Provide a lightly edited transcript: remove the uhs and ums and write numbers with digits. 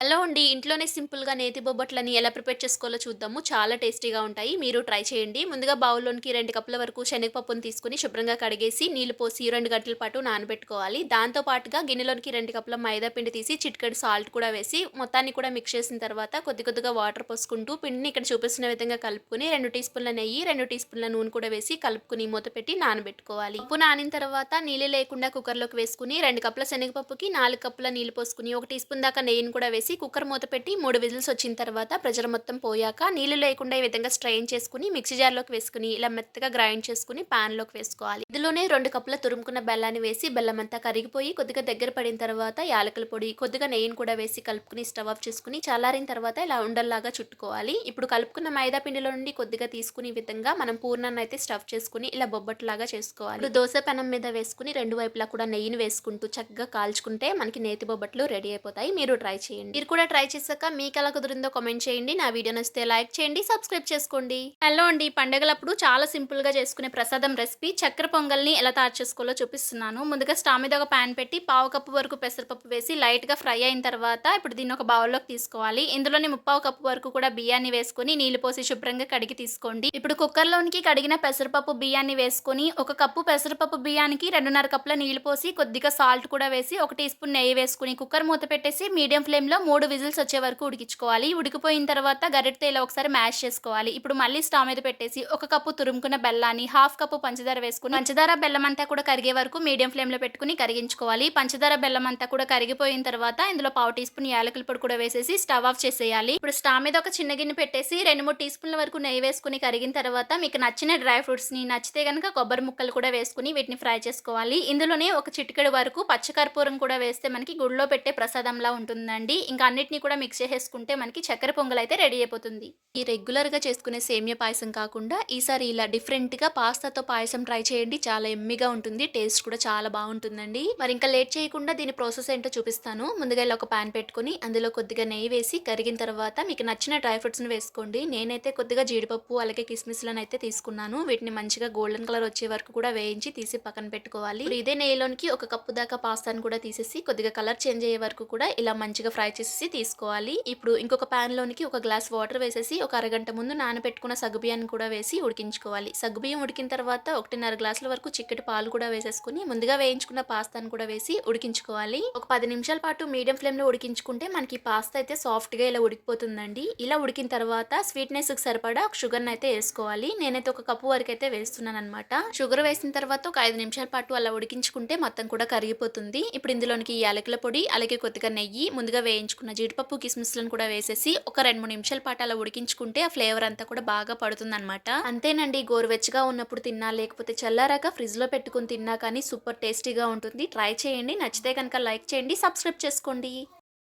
Hello అండి. ఇంట్లోనే సింపుల్‌గా నేతి బొబ్బట్లని ఎలా ప్రిపేర్ చేసుకోవాలో చూద్దాము. చాలా టేస్టీగా ఉంటాయి. మీరు ట్రై చేయండి. ముందుగా బౌల్‌లోనికి 2 కప్పుల వరకు శనగపప్పుని తీసుకొని శుభ్రంగా కడిగేసి, నీళ్లు పోసి 2 గంటల పాటు నానబెట్టుకోవాలి. దాంతో పాటుగా గిన్నెలోనికి 2 కప్పుల మైదా పిండి తీసి చిటికెడు సాల్ట్ కూడా వేసి, మొత్తాన్ని కూడా మిక్స్ చేసిన తర్వాత కొద్ది కొద్దిగా వాటర్ పోసుకుంటూ పిండిని ఇక్కడ చూపిస్తున్న విధంగా కలుపుకొని 2 టీ స్పూన్ల నెయ్యి, 2 టీ స్పూన్ల నూనె కూడా వేసి కలుపుకొని మూత పెట్టి నానబెట్టుకోవాలి. పప్పు నానిన తర్వాత నీళ్లు లేకుండా కుక్కర్‌లోకి వేసుకొని 2 కప్పుల శనగపప్పుకి 4 కప్పుల నీళ్లు పోసుకొని, 1 టీ స్పూన్ దాకా నెయ్యిని కూడా వేసి కుక్కర్ మూత పెట్టి 3 విజిల్స్ వచ్చిన తర్వాత ప్రెషర్ మొత్తం పోయాక నీళ్లు లేకుండా ఈ విధంగా స్ట్రెయిన్ చేసుకొని మిక్సీ జార్‌లోకి వేసుకొని ఇలా మెత్తగా గ్రైండ్ చేసుకొని పాన్‌లోకి వేసుకోవాలి. ఇందులోనే 2 కప్పుల తురుముకున్న బెల్లాన్ని వేసి బెల్లం అంతా కరిగిపోయి కొద్దిగా దగ్గర పడిన తర్వాత యాలకుల పొడి, కొద్దిగా నెయ్యిని కూడా వేసి కలుపుకొని స్టవ్ ఆఫ్ చేసుకొని చల్లారిన తర్వాత ఇలా ఉండల్లాగా చుట్టుకోవాలి. ఇప్పుడు కలుపుకున్న మైదా పిండిలో నుండి కొద్దిగా తీసుకుని ఈ విధంగా మనం పూర్ణాన్ని అయితే స్టఫ్ చేసుకొని ఇలా బొబ్బట్లాగా చేసుకోవాలి. ఇప్పుడు దోస పెనం మీద వేసుకొని రెండు వైపులా కూడా నెయ్యిని వేసుకుంటూ చక్కగా కాల్చుకుంటే మనకి నేతి బొబ్బట్లు రెడీ అయిపోతాయి. మీరు ట్రై చేయండి. మీరు కూడా ట్రై చేశాక మీకు ఎలా కుదిరిందో కామెంట్ చేయండి. నా వీడియో నచ్చితే లైక్ చేయండి, సబ్స్క్రైబ్ చేసుకోండి. హలో అండి. పండగలప్పుడు చాలా సింపుల్‌గా చేసుకునే ప్రసాదం రెసిపీ చక్కెర పొంగల్ని ఎలా తయారు చేసుకోవాలో చూపిస్తున్నాను. ముందుగా స్టవ్ మీద ఒక పాన్ పెట్టి పావు కప్పు వరకు పెసరపప్పు వేసి లైట్‌గా ఫ్రై అయిన తర్వాత ఇప్పుడు దీన్ని ఒక బౌల్‌లోకి తీసుకోవాలి. ఇందులోనే ముప్పావు కప్పు వరకు కూడా బియ్యాన్ని వేసుకొని నీళ్లు పోసి శుభ్రంగా కడిగి తీసుకోండి. ఇప్పుడు కుక్కర్‌లోనికి కడిగిన పెసరపప్పు బియ్యాన్ని వేసుకొని ఒక కప్పు పెసరపప్పు బియ్యానికి 2:30 కప్పుల నీళ్లు పోసి కొద్దిగా సాల్ట్ కూడా వేసి 1 టీ స్పూన్ నెయ్యి వేసుకొని కుక్కర్ మూత పెట్టేసి మీడియం ఫ్లేమ్‌లో 3 విజిల్స్ వచ్చే వరకు ఉడికించుకోవాలి. ఉడికిపోయిన తర్వాత గరిటెతో ఇలా ఒకసారి మ్యాష్ చేసుకోవాలి. ఇప్పుడు మళ్ళీ స్టవ్ మీద పెట్టేసి ఒక కప్పు తురుముకున్న బెల్లాన్ని, హాఫ్ కప్పు పంచదార వేసుకొని పంచదార బెల్లం అంతా కూడా కరిగే వరకు మీడియం ఫ్లేమ్‌లో పెట్టుకొని కరిగించుకోవాలి. పంచదార బెల్లం అంతా కూడా కరిగిపోయిన తర్వాత ఇందులో పావు టీ స్పూన్ యాలకుల పొడి కూడా వేసేసి స్టవ్ ఆఫ్ చేసేయాలి. ఇప్పుడు స్టవ్ మీద ఒక చిన్న గిన్నె పెట్టేసి 2, 3 టీ స్పూన్ల వరకు నెయ్యి వేసుకొని కరిగిన తర్వాత మీకు నచ్చిన డ్రై ఫ్రూట్స్‌ని నచ్చితే గనుక కొబ్బరి ముక్కలు కూడా వేసుకొని వీటిని ఫ్రై చేసుకోవాలి. ఇందులోనే ఒక చిటికెడు వరకు పచ్చకర్పూరం కూడా వేస్తే మనకి గుడిలో పెట్టే ప్రసాదంలా ఉంటుందండి. ఇంకా అన్నిటిని కూడా మిక్స్ చేసేసుకుంటే మనకి చక్కెర పొంగల్ అయితే రెడీ అయిపోతుంది. ఈ రెగ్యులర్‌గా చేసుకునే సేమియా పాయసం కాకుండా ఈసారి ఇలా డిఫరెంట్‌గా పాస్తాతో పాయసం ట్రై చేయండి. చాలా యమ్మీగా ఉంటుంది. టేస్ట్ కూడా చాలా బావుంటుందండి. మరి ఇంకా లేట్ చేయకుండా దీని ప్రాసెస్ ఏంటో చూపిస్తాను. ముందుగా ఇలా ఒక పాన్ పెట్టుకొని అందులో కొద్దిగా నెయ్యి వేసి కరిగిన తర్వాత మీకు నచ్చిన డ్రై ఫ్రూట్స్‌ని వేసుకోండి. నేనైతే కొద్దిగా జీడిపప్పు అలాగే కిస్మిస్‌లను అయితే తీసుకున్నాను. వీటిని మంచిగా గోల్డెన్ కలర్ వచ్చే వరకు కూడా వేయించి తీసి పక్కన పెట్టుకోవాలి. ఇప్పుడు ఇదే నెయ్యిలోనికి ఒక కప్పు దాకా పాస్తాను కూడా తీసేసి కొద్దిగా కలర్ చేంజ్ అయ్యే వరకు కూడా ఇలా మంచిగా ఫ్రై చేసేసి తీసుకోవాలి. ఇప్పుడు ఇంకొక పాన్ లోనికి ఒక గ్లాస్ వాటర్ వేసేసి ఒక అరగంట ముందు నానబెట్టుకున్న సగ్గుబియ్యాన్ని కూడా వేసి ఉడికించుకోవాలి. సగ్గుబియ్యం ఉడికిన తర్వాత 1:30 గ్లాసుల వరకు చిక్కటి పాలు కూడా వేసేసుకుని ముందుగా వేయించుకున్న పాస్తాను కూడా వేసి ఉడికించుకోవాలి. ఒక 10 నిమిషాల పాటు మీడియం ఫ్లేమ్ లో ఉడికించుకుంటే మనకి పాస్తా అయితే సాఫ్ట్ గా ఇలా ఉడికిపోతుందండి. ఇలా ఉడికిన తర్వాత స్వీట్నెస్ కి సరిపడా షుగర్ అయితే వేసుకోవాలి. నేనైతే ఒక కప్పు వరకు అయితే వేస్తున్నాను అనమాట. షుగర్ వేసిన తర్వాత ఒక 5 నిమిషాల పాటు అలా ఉడికించుకుంటే మొత్తం కూడా కరిగిపోతుంది. ఇప్పుడు ఇందులోనికి యాలకుల పొడి అలాగే కొద్దిగా నెయ్యి, ముందుగా వేయించుకున్న జీడిపప్పు కిస్మిస్లను కూడా వేసేసి ఒక 2-3 నిమిషాల పాటు అలా ఉడికించుకుంటే ఆ ఫ్లేవర్ అంతా కూడా బాగా పడుతుందన్నమాట. అంతేనండి. గోరువెచ్చగా ఉన్నప్పుడు తిన్నా లేకపోతే చల్లారాక ఫ్రిడ్జ్ లో పెట్టుకుని తిన్నా కానీ సూపర్ టేస్టీగా ఉంటుంది. ట్రై చేయండి. నచ్చితే కనుక లైక్ చేయండి, సబ్స్క్రైబ్ చేసుకోండి.